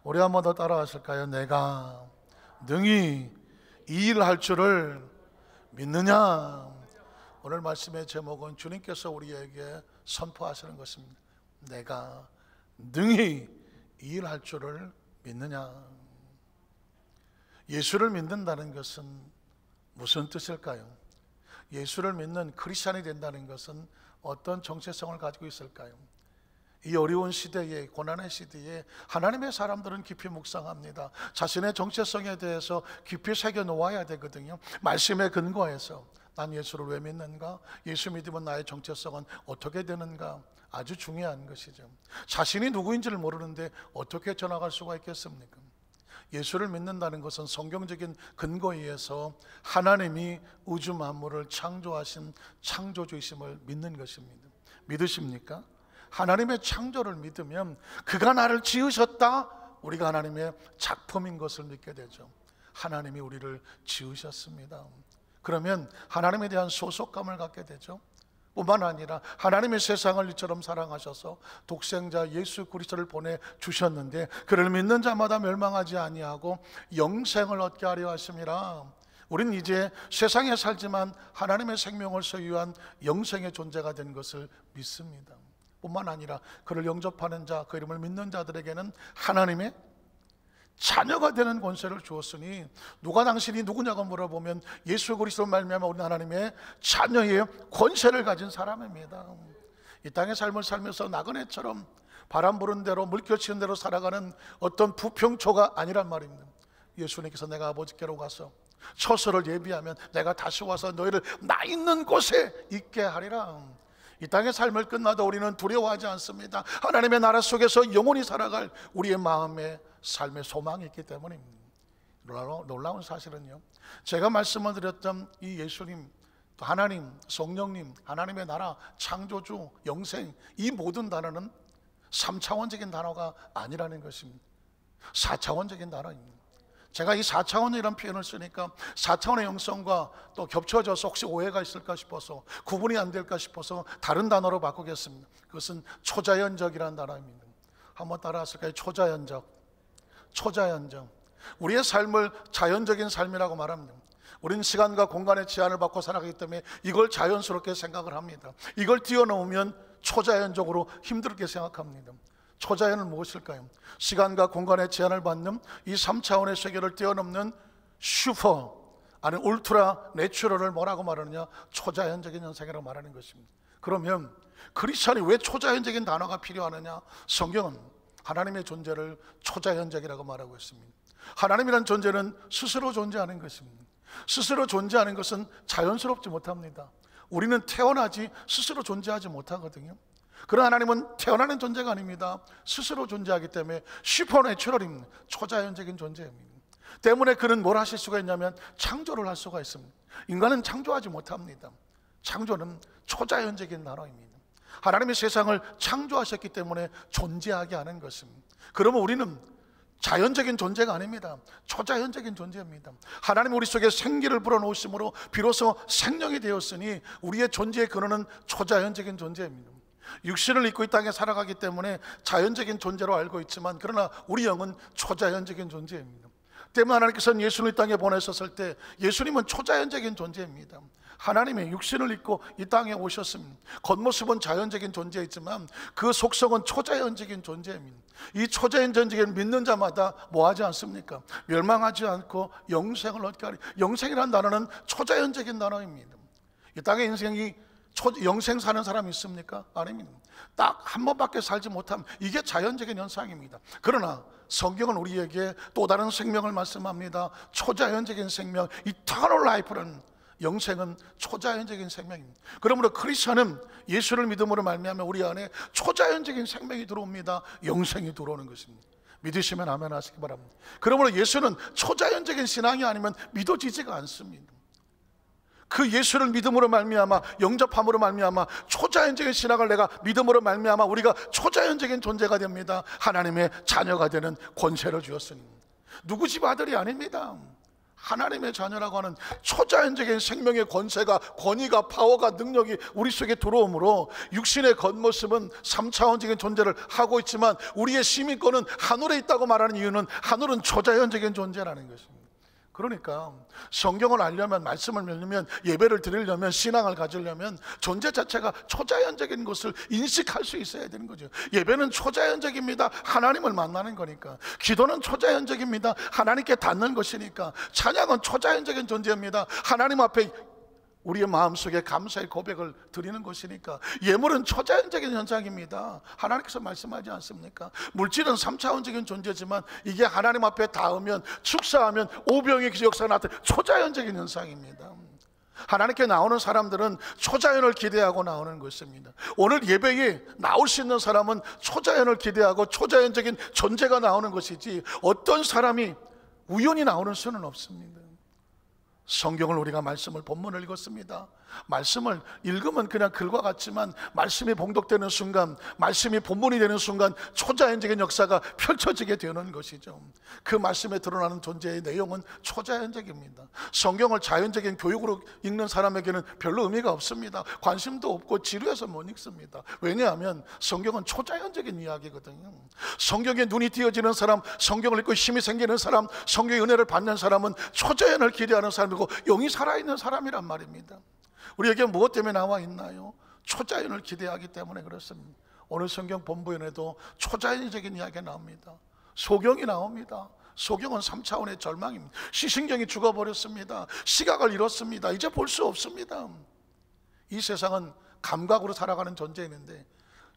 우리 한번 더 따라하실까요? 내가 능히 이 일을 할 줄을 믿느냐? 오늘 말씀의 제목은 주님께서 우리에게 선포하시는 것입니다. 내가 능히 이 일을 할 줄을 믿느냐? 예수를 믿는다는 것은 무슨 뜻일까요? 예수를 믿는 크리스찬이 된다는 것은 어떤 정체성을 가지고 있을까요? 이 어려운 시대에, 고난의 시대에 하나님의 사람들은 깊이 묵상합니다. 자신의 정체성에 대해서 깊이 새겨 놓아야 되거든요. 말씀에 근거해서 난 예수를 왜 믿는가? 예수 믿으면 나의 정체성은 어떻게 되는가? 아주 중요한 것이죠. 자신이 누구인지를 모르는데 어떻게 전화갈 수가 있겠습니까? 예수를 믿는다는 것은 성경적인 근거에 의해서 하나님이 우주 만물을 창조하신 창조주이심을 믿는 것입니다. 믿으십니까? 하나님의 창조를 믿으면 그가 나를 지으셨다, 우리가 하나님의 작품인 것을 믿게 되죠. 하나님이 우리를 지으셨습니다. 그러면 하나님에 대한 소속감을 갖게 되죠. 뿐만 아니라 하나님의 세상을 이처럼 사랑하셔서 독생자 예수 그리스도를 보내주셨는데 그를 믿는 자마다 멸망하지 아니하고 영생을 얻게 하려 하심이라. 우린 이제 세상에 살지만 하나님의 생명을 소유한 영생의 존재가 된 것을 믿습니다. 뿐만 아니라 그를 영접하는 자, 그 이름을 믿는 자들에게는 하나님의 자녀가 되는 권세를 주었으니, 누가 당신이 누구냐고 물어보면 예수 그리스도 말미암아 우리는 하나님의 자녀의 권세를 가진 사람입니다. 이 땅의 삶을 살면서 나그네처럼 바람 부는 대로 물결치는 대로 살아가는 어떤 부평초가 아니란 말입니다. 예수님께서 내가 아버지께로 가서 처소를 예비하면 내가 다시 와서 너희를 나 있는 곳에 있게 하리라. 이 땅의 삶을 끝나도 우리는 두려워하지 않습니다. 하나님의 나라 속에서 영원히 살아갈 우리의 마음의 삶의 소망이 있기 때문입니다. 놀라운 사실은요, 제가 말씀을 드렸던 이 예수님, 또 하나님, 성령님, 하나님의 나라, 창조주, 영생, 이 모든 단어는 3차원적인 단어가 아니라는 것입니다. 4차원적인 단어입니다. 제가 이 4차원이라는 표현을 쓰니까 4차원의 영성과 또 겹쳐져서 혹시 오해가 있을까 싶어서, 구분이 안 될까 싶어서 다른 단어로 바꾸겠습니다. 그것은 초자연적이라는 단어입니다. 한번 따라하실까요? 초자연적. 초자연적. 우리의 삶을 자연적인 삶이라고 말합니다. 우리는 시간과 공간의 제한을 받고 살아가기 때문에 이걸 자연스럽게 생각을 합니다. 이걸 뛰어넘으면 초자연적으로 힘들게 생각합니다. 초자연은 무엇일까요? 시간과 공간의 제한을 받는 이 3차원의 세계를 뛰어넘는 슈퍼, 아니 울트라 내추럴을 뭐라고 말하느냐? 초자연적인 현상이라고 말하는 것입니다. 그러면 크리스천이 왜 초자연적인 단어가 필요하느냐? 성경은 하나님의 존재를 초자연적이라고 말하고 있습니다. 하나님이라는 존재는 스스로 존재하는 것입니다. 스스로 존재하는 것은 자연스럽지 못합니다. 우리는 태어나지 스스로 존재하지 못하거든요. 그러나 하나님은 태어나는 존재가 아닙니다. 스스로 존재하기 때문에 슈퍼내추럴입니다. 초자연적인 존재입니다. 때문에 그는 뭘 하실 수가 있냐면 창조를 할 수가 있습니다. 인간은 창조하지 못합니다. 창조는 초자연적인 단어입니다. 하나님이 세상을 창조하셨기 때문에 존재하게 하는 것입니다. 그러면 우리는 자연적인 존재가 아닙니다. 초자연적인 존재입니다. 하나님 우리 속에 생기를 불어넣으심으로 비로소 생명이 되었으니 우리의 존재의 근원은 초자연적인 존재입니다. 육신을 입고 이 땅에 살아가기 때문에 자연적인 존재로 알고 있지만, 그러나 우리 영은 초자연적인 존재입니다. 때문에 하나님께서는 예수를 이 땅에 보내셨을 때 예수님은 초자연적인 존재입니다. 하나님의 육신을 입고 이 땅에 오셨습니다. 겉모습은 자연적인 존재이지만 그 속성은 초자연적인 존재입니다. 이 초자연적인 믿는 자마다 뭐하지 않습니까? 멸망하지 않고 영생을 얻게 하리. 영생이라는 단어는 초자연적인 단어입니다. 이 땅의 인생이 영생 사는 사람이 있습니까? 아닙니다. 딱 한 번밖에 살지 못하면 이게 자연적인 현상입니다. 그러나 성경은 우리에게 또 다른 생명을 말씀합니다. 초자연적인 생명, Eternal Life라는 영생은 초자연적인 생명입니다. 그러므로 크리스천은 예수를 믿음으로 말미암아 우리 안에 초자연적인 생명이 들어옵니다. 영생이 들어오는 것입니다. 믿으시면 아멘 하시기 바랍니다. 그러므로 예수는 초자연적인 신앙이 아니면 믿어지지가 않습니다. 그 예수를 믿음으로 말미암아, 영접함으로 말미암아 초자연적인 신앙을 내가 믿음으로 말미암아 우리가 초자연적인 존재가 됩니다. 하나님의 자녀가 되는 권세를 주었으니 누구 집 아들이 아닙니다. 하나님의 자녀라고 하는 초자연적인 생명의 권세가, 권위가, 파워가, 능력이 우리 속에 들어오므로 육신의 겉모습은 3차원적인 존재를 하고 있지만 우리의 시민권은 하늘에 있다고 말하는 이유는 하늘은 초자연적인 존재라는 것입니다. 그러니까 성경을 알려면, 말씀을 믿으면, 예배를 드리려면, 신앙을 가지려면 존재 자체가 초자연적인 것을 인식할 수 있어야 되는 거죠. 예배는 초자연적입니다. 하나님을 만나는 거니까. 기도는 초자연적입니다. 하나님께 닿는 것이니까. 찬양은 초자연적인 존재입니다. 하나님 앞에 우리의 마음속에 감사의 고백을 드리는 것이니까. 예물은 초자연적인 현상입니다. 하나님께서 말씀하지 않습니까? 물질은 3차원적인 존재지만 이게 하나님 앞에 닿으면, 축사하면 오병의 역사가 나타나는 초자연적인 현상입니다. 하나님께 나오는 사람들은 초자연을 기대하고 나오는 것입니다. 오늘 예배에 나올 수 있는 사람은 초자연을 기대하고 초자연적인 존재가 나오는 것이지 어떤 사람이 우연히 나오는 수는 없습니다. 성경을 우리가 말씀을 본문을 읽었습니다. 말씀을 읽으면 그냥 글과 같지만 말씀이 봉독되는 순간, 말씀이 본문이 되는 순간 초자연적인 역사가 펼쳐지게 되는 것이죠. 그 말씀에 드러나는 존재의 내용은 초자연적입니다. 성경을 자연적인 교육으로 읽는 사람에게는 별로 의미가 없습니다. 관심도 없고 지루해서 못 읽습니다. 왜냐하면 성경은 초자연적인 이야기거든요. 성경에 눈이 띄어지는 사람, 성경을 읽고 힘이 생기는 사람, 성경의 은혜를 받는 사람은 초자연을 기대하는 사람이고 영이 살아있는 사람이란 말입니다. 우리에게 무엇 때문에 나와 있나요? 초자연을 기대하기 때문에 그렇습니다. 오늘 성경 본부에도 초자연적인 이야기가 나옵니다. 소경이 나옵니다. 소경은 3차원의 절망입니다. 시신경이 죽어버렸습니다. 시각을 잃었습니다. 이제 볼 수 없습니다. 이 세상은 감각으로 살아가는 존재인데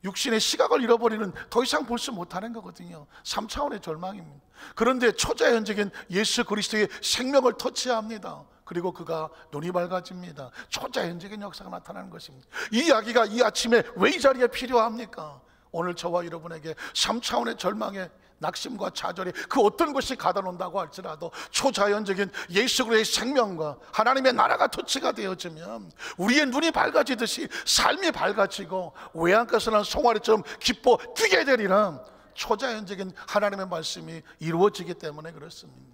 육신의 시각을 잃어버리는, 더 이상 볼 수 못하는 거거든요. 3차원의 절망입니다. 그런데 초자연적인 예수 그리스도의 생명을 터치합니다. 그리고 그가 눈이 밝아집니다. 초자연적인 역사가 나타나는 것입니다. 이 이야기가 이 아침에 왜 이 자리에 필요합니까? 오늘 저와 여러분에게 3차원의 절망의 낙심과 좌절이 그 어떤 것이 가다논다고 할지라도 초자연적인 예수 그리스도의 생명과 하나님의 나라가 터치가 되어지면 우리의 눈이 밝아지듯이 삶이 밝아지고 외양가서 난 송아리처럼 기뻐 뛰게 되리라. 초자연적인 하나님의 말씀이 이루어지기 때문에 그렇습니다.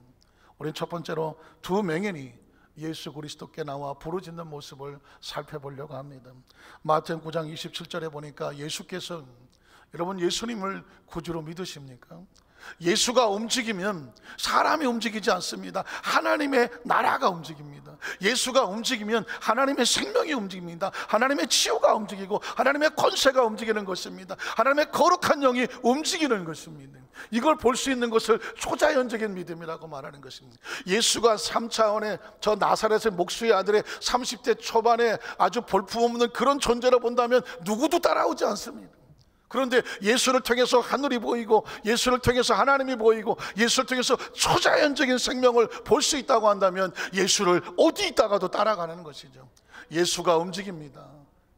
우리는 첫 번째로 두 맹인이 예수 그리스도께 나와 부르짖는 모습을 살펴보려고 합니다. 마태복음 9장 27절에 보니까 예수께서, 여러분 예수님을 구주로 믿으십니까? 예수가 움직이면 사람이 움직이지 않습니다. 하나님의 나라가 움직입니다. 예수가 움직이면 하나님의 생명이 움직입니다. 하나님의 치유가 움직이고 하나님의 권세가 움직이는 것입니다. 하나님의 거룩한 영이 움직이는 것입니다. 이걸 볼 수 있는 것을 초자연적인 믿음이라고 말하는 것입니다. 예수가 3차원의 저 나사렛의 목수의 아들의 30대 초반에 아주 볼품없는 그런 존재로 본다면 누구도 따라오지 않습니다. 그런데 예수를 통해서 하늘이 보이고 예수를 통해서 하나님이 보이고 예수를 통해서 초자연적인 생명을 볼 수 있다고 한다면 예수를 어디 있다가도 따라가는 것이죠. 예수가 움직입니다.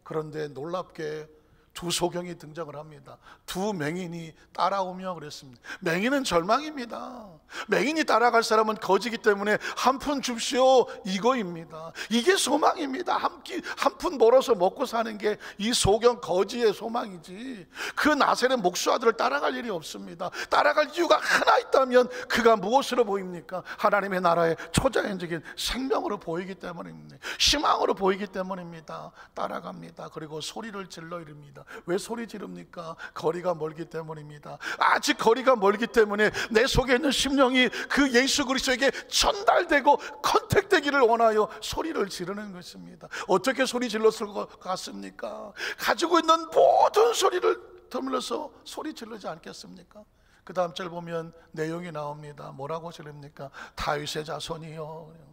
그런데 놀랍게 두 소경이 등장을 합니다. 두 맹인이 따라오며 그랬습니다. 맹인은 절망입니다. 맹인이 따라갈 사람은 거지기 때문에 한 푼 줍시오 이거입니다. 이게 소망입니다. 한 푼 벌어서 먹고 사는 게 이 소경 거지의 소망이지, 그 나사렛 목수 아들을 따라갈 일이 없습니다. 따라갈 이유가 하나 있다면 그가 무엇으로 보입니까? 하나님의 나라의 초자연적인 생명으로 보이기 때문입니다. 희망으로 보이기 때문입니다. 따라갑니다. 그리고 소리를 질러 이릅니다. 왜 소리 지릅니까? 거리가 멀기 때문입니다. 아직 거리가 멀기 때문에 내 속에 있는 심령이 그 예수 그리스도에게 전달되고 컨택되기를 원하여 소리를 지르는 것입니다. 어떻게 소리 질렀을 것 같습니까? 가지고 있는 모든 소리를 더물어서 소리 지르지 않겠습니까? 그 다음 절 보면 내용이 나옵니다. 뭐라고 지릅니까? 다윗의 자손이요.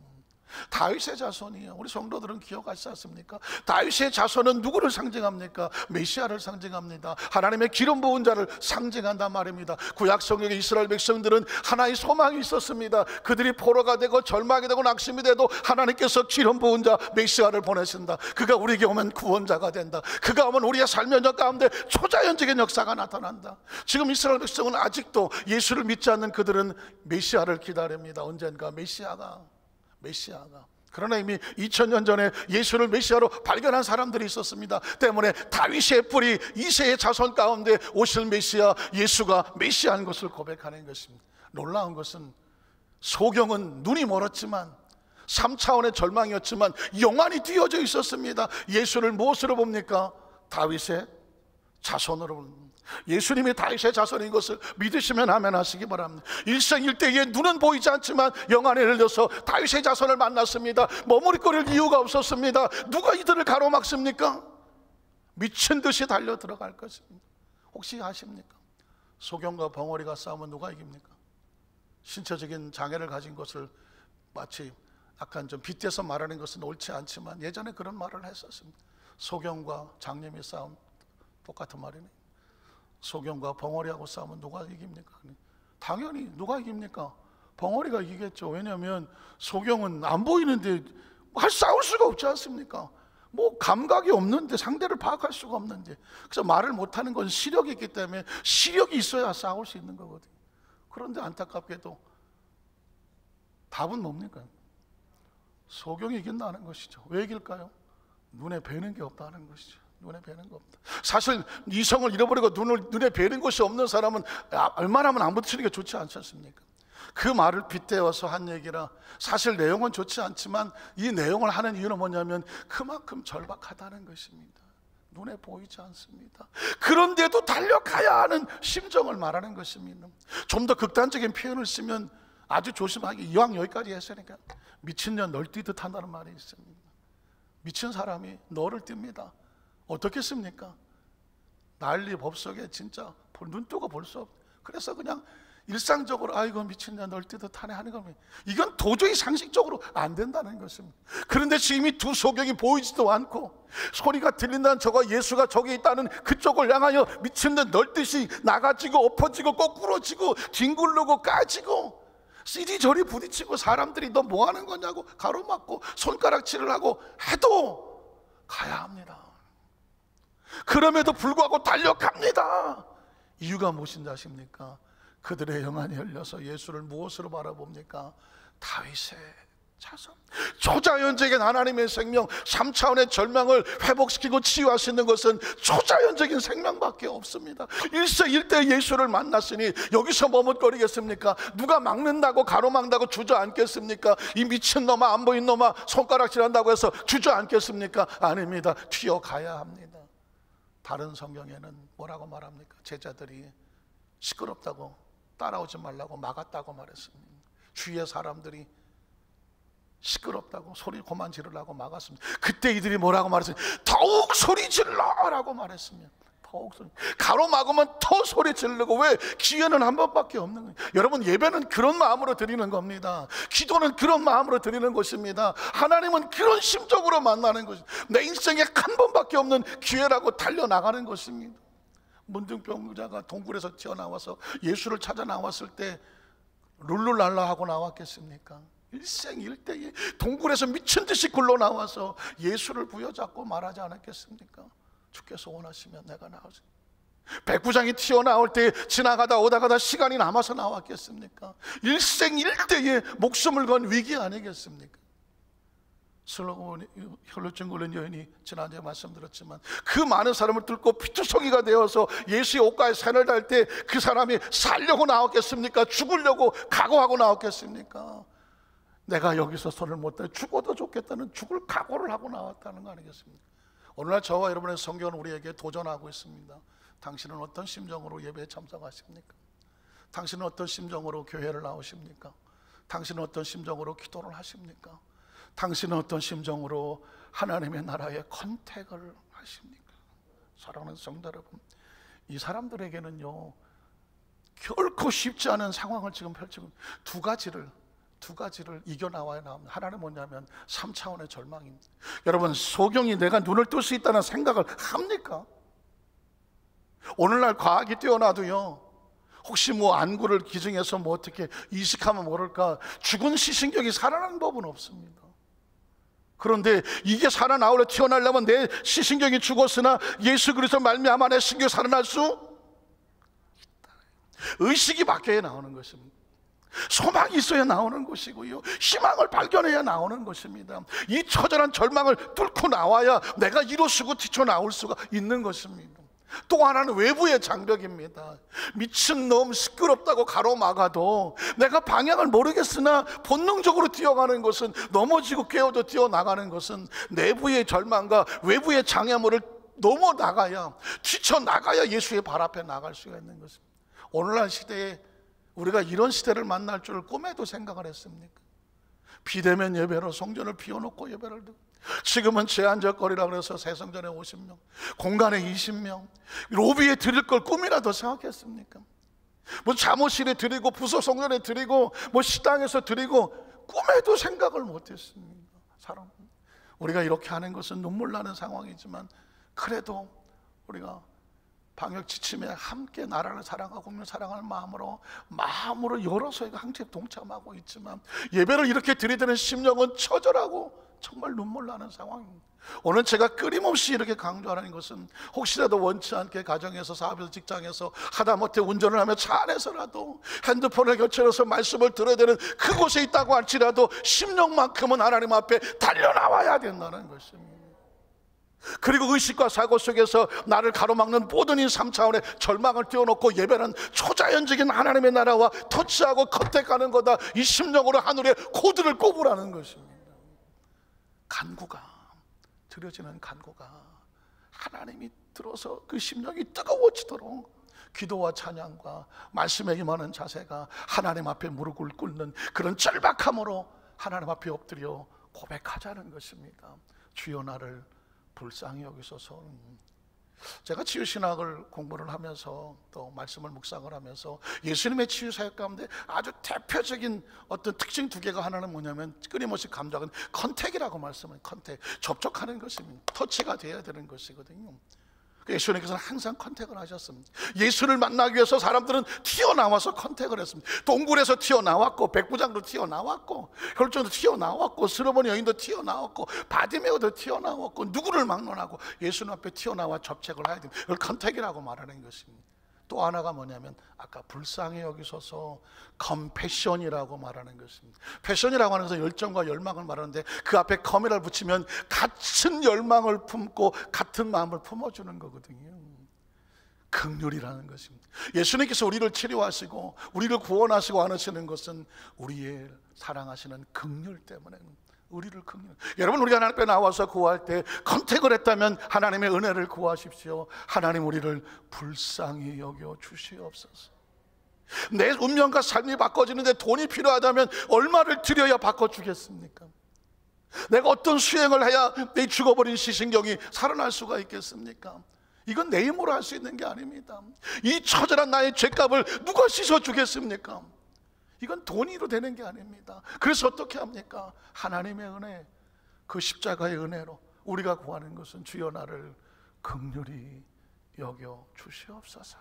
다윗의 자손이요. 우리 성도들은 기억하시지 않습니까? 다윗의 자손은 누구를 상징합니까? 메시아를 상징합니다. 하나님의 기름 부은 자를 상징한단 말입니다. 구약 성경의 이스라엘 백성들은 하나의 소망이 있었습니다. 그들이 포로가 되고 절망이 되고 낙심이 돼도 하나님께서 기름 부은 자 메시아를 보내신다. 그가 우리에게 오면 구원자가 된다. 그가 오면 우리의 삶의 현장 가운데 초자연적인 역사가 나타난다. 지금 이스라엘 백성은 아직도 예수를 믿지 않는 그들은 메시아를 기다립니다. 언젠가 메시아가. 그러나 이미 2000년 전에 예수를 메시아로 발견한 사람들이 있었습니다. 때문에 다윗의 뿌리 이새의 자손 가운데 오실 메시아 예수가 메시아인 것을 고백하는 것입니다. 놀라운 것은 소경은 눈이 멀었지만 3차원의 절망이었지만 영안이 띄어져 있었습니다. 예수를 무엇으로 봅니까? 다윗의 자손으로 봅니다. 예수님이 다윗의 자손인 것을 믿으시면 아멘 하시기 바랍니다. 일생일대에 눈은 보이지 않지만 영안에 열려서 다윗의 자손을 만났습니다. 머무르거릴 이유가 없었습니다. 누가 이들을 가로막습니까? 미친 듯이 달려 들어갈 것입니다. 혹시 아십니까? 소경과 벙어리가 싸우면 누가 이깁니까? 신체적인 장애를 가진 것을 마치 약간 좀 빗대서 말하는 것은 옳지 않지만 예전에 그런 말을 했었습니다. 소경과 장님이 싸움 똑같은 말이네. 소경과 벙어리하고 싸우면 누가 이깁니까? 당연히 누가 이깁니까? 벙어리가 이기겠죠. 왜냐하면 소경은 안 보이는데 싸울 수가 없지 않습니까? 뭐 감각이 없는데, 상대를 파악할 수가 없는데, 그래서 말을 못하는 건 시력이 있기 때문에 시력이 있어야 싸울 수 있는 거거든요. 그런데 안타깝게도 답은 뭡니까? 소경이 이긴다는 것이죠. 왜 이길까요? 눈에 뵈는 게 없다는 것이죠. 눈에 뵈는 거 없다. 사실 이성을 잃어버리고 눈에 뵈는 것이 없는 사람은 얼마나면 안 부딪히는 게 좋지 않지 않습니까? 그 말을 빗대어서 한 얘기라 사실 내용은 좋지 않지만 이 내용을 하는 이유는 뭐냐면 그만큼 절박하다는 것입니다. 눈에 보이지 않습니다. 그런데도 달려가야 하는 심정을 말하는 것입니다. 좀 더 극단적인 표현을 쓰면 아주 조심하게, 이왕 여기까지 했으니까 미친년 널 뛰듯 한다는 말이 있습니다. 미친 사람이 너를 띱니다. 어떻게 씁니까? 난리 법석에 진짜 눈 뜨고 볼 수 없. 그래서 그냥 일상적으로 아이고 미친년 널 뛰듯 하네 하는 겁니다. 이건 도저히 상식적으로 안 된다는 것입니다. 그런데 지금 이 두 소경이 보이지도 않고 소리가 들린다는 저거 예수가 저기 있다는 그쪽을 향하여 미친년 널듯이 나가지고 엎어지고 거꾸로지고 뒹굴르고 까지고 이리저리 부딪히고 사람들이 너 뭐 하는 거냐고 가로막고 손가락질을 하고 해도 가야 합니다. 그럼에도 불구하고 달려갑니다. 이유가 무엇인지 아십니까? 그들의 영안이 열려서 예수를 무엇으로 바라봅니까? 다윗의 자손, 초자연적인 하나님의 생명, 3차원의 절망을 회복시키고 치유할 수 있는 것은 초자연적인 생명밖에 없습니다. 일생일대 예수를 만났으니 여기서 머뭇거리겠습니까? 누가 막는다고 가로막는다고 주저앉겠습니까? 이 미친놈아 안 보인 놈아 손가락질한다고 해서 주저앉겠습니까? 아닙니다. 튀어가야 합니다. 다른 성경에는 뭐라고 말합니까? 제자들이 시끄럽다고 따라오지 말라고 막았다고 말했습니다. 주위의 사람들이 시끄럽다고 소리 그만 지르라고 막았습니다. 그때 이들이 뭐라고 말했어요? 더욱 소리 질러라고 말했습니다. 더욱 소리, 가로막으면 더 소리 지르고. 왜? 기회는 한 번밖에 없는 거예요. 여러분, 예배는 그런 마음으로 드리는 겁니다. 기도는 그런 마음으로 드리는 것입니다. 하나님은 그런 심정으로 만나는 것입니다. 내 인생에 한 번밖에 없는 기회라고 달려나가는 것입니다. 문둥병자가 동굴에서 튀어나와서 예수를 찾아 나왔을 때 룰루랄라 하고 나왔겠습니까? 일생일대에 동굴에서 미친 듯이 굴러 나와서 예수를 부여잡고 말하지 않았겠습니까? 주께서 원하시면 내가 나오지. 백부장이 튀어나올 때 지나가다 오다가다 시간이 남아서 나왔겠습니까? 일생일대에 목숨을 건 위기 아니겠습니까? 혈루증 걸린 여인이 지난주에 말씀드렸지만 그 많은 사람을 뚫고 피투성이가 되어서 예수의 옷가에 산을 달 때 그 사람이 살려고 나왔겠습니까? 죽으려고 각오하고 나왔겠습니까? 내가 여기서 손을 못 대 죽어도 좋겠다는 죽을 각오를 하고 나왔다는 거 아니겠습니까? 오늘날 저와 여러분의 성경은 우리에게 도전하고 있습니다. 당신은 어떤 심정으로 예배에 참석하십니까? 당신은 어떤 심정으로 교회를 나오십니까? 당신은 어떤 심정으로 기도를 하십니까? 당신은 어떤 심정으로 하나님의 나라의 컨택을 하십니까? 사랑하는 성도 여러분, 이 사람들에게는요 결코 쉽지 않은 상황을 지금 펼치고 두 가지를 이겨나와야 나옵니다. 하나는 뭐냐면 3차원의 절망입니다. 여러분, 소경이 내가 눈을 뜰 수 있다는 생각을 합니까? 오늘날 과학이 뛰어나도요 혹시 뭐 안구를 기증해서 뭐 어떻게 이식하면 모를까, 죽은 시신경이 살아나는 법은 없습니다. 그런데 이게 살아나오려 튀어나오려면 내 시신경이 죽었으나 예수 그리스도 말미암아 내 신경이 살아날 수 있다. 의식이 바뀌어야 나오는 것입니다. 소망이 있어야 나오는 것이고요, 희망을 발견해야 나오는 것입니다. 이 처절한 절망을 뚫고 나와야 내가 이루어지고 튀쳐나올 수가 있는 것입니다. 또 하나는 외부의 장벽입니다. 미친놈 시끄럽다고 가로막아도 내가 방향을 모르겠으나 본능적으로 뛰어가는 것은, 넘어지고 깨어도 뛰어나가는 것은 내부의 절망과 외부의 장애물을 넘어나가야, 뛰쳐나가야 예수의 발 앞에 나갈 수가 있는 것입니다. 오늘날 시대에 우리가 이런 시대를 만날 줄 꿈에도 생각을 했습니까? 비대면 예배로 성전을 비워놓고 예배를 드리고, 지금은 제한적거리라 그래서 새성전에 50명, 공간에 20명, 로비에 드릴 걸 꿈이라도 생각했습니까? 뭐 잠옷실에 드리고 부서 성전에 드리고 뭐 식당에서 드리고 꿈에도 생각을 못했습니다. 사람, 우리가 이렇게 하는 것은 눈물 나는 상황이지만 그래도 우리가 방역 지침에 함께 나라를 사랑하고 국민을 사랑하는 마음으로 열어서 함께 동참하고 있지만, 예배를 이렇게 드리는 심령은 처절하고 정말 눈물 나는 상황입니다. 오늘 제가 끊임없이 이렇게 강조하는 것은, 혹시라도 원치 않게 가정에서, 사업에서, 직장에서, 하다못해 운전을 하며 차 안에서라도 핸드폰을 교체해서 말씀을 들어야 되는 그곳에 있다고 할지라도 심령만큼은 하나님 앞에 달려나와야 된다는 것입니다. 그리고 의식과 사고 속에서 나를 가로막는 모든 이 3차원의 절망을 띄워놓고, 예배는 초자연적인 하나님의 나라와 터치하고 컨택하는 거다, 이 심령으로 하늘의 코드를 꼽으라는 것입니다. 간구가 드려지는 간구가 하나님이 들어서 그 심령이 뜨거워지도록 기도와 찬양과 말씀에 임하는 자세가 하나님 앞에 무릎을 꿇는 그런 절박함으로 하나님 앞에 엎드려 고백하자는 것입니다. 주여 나를 불쌍히 여기소서. 제가 치유신학을 공부를 하면서 또 말씀을 묵상을 하면서 예수님의 치유사역 가운데 아주 대표적인 어떤 특징 두 개가, 하나는 뭐냐면 끊임없이 감정은 컨택이라고 말씀을, 컨택, 접촉하는 것입니다. 터치가 돼야 되는 것이거든요. 예수님께서는 항상 컨택을 하셨습니다. 예수를 만나기 위해서 사람들은 튀어나와서 컨택을 했습니다. 동굴에서 튀어나왔고, 백부장도 튀어나왔고, 혈전도 튀어나왔고, 스르몬 여인도 튀어나왔고, 바디메오도 튀어나왔고, 누구를 막론하고 예수님 앞에 튀어나와 접촉을 해야 됩니다. 이걸 컨택이라고 말하는 것입니다. 또 하나가 뭐냐면 아까 불쌍히 여기소서, 컴패션이라고 말하는 것입니다. 패션이라고 하는 것은 열정과 열망을 말하는데, 그 앞에 컴이라를 붙이면 같은 열망을 품고 같은 마음을 품어주는 거거든요. 긍휼이라는 것입니다. 예수님께서 우리를 치료하시고 우리를 구원하시고 안으시는 것은 우리의 사랑하시는 긍휼 때문에, 우리를 긍휼. 여러분, 우리가 하나님 앞에 나와서 구할 때 컨택을 했다면 하나님의 은혜를 구하십시오. 하나님, 우리를 불쌍히 여겨 주시옵소서. 내 운명과 삶이 바꿔지는데 돈이 필요하다면 얼마를 들여야 바꿔주겠습니까? 내가 어떤 수행을 해야 내 죽어버린 시신경이 살아날 수가 있겠습니까? 이건 내 힘으로 할 수 있는 게 아닙니다. 이 처절한 나의 죄값을 누가 씻어주겠습니까? 이건 돈으로 되는 게 아닙니다. 그래서 어떻게 합니까? 하나님의 은혜, 그 십자가의 은혜로 우리가 구하는 것은 주여 나를 긍휼히 여겨 주시옵소서.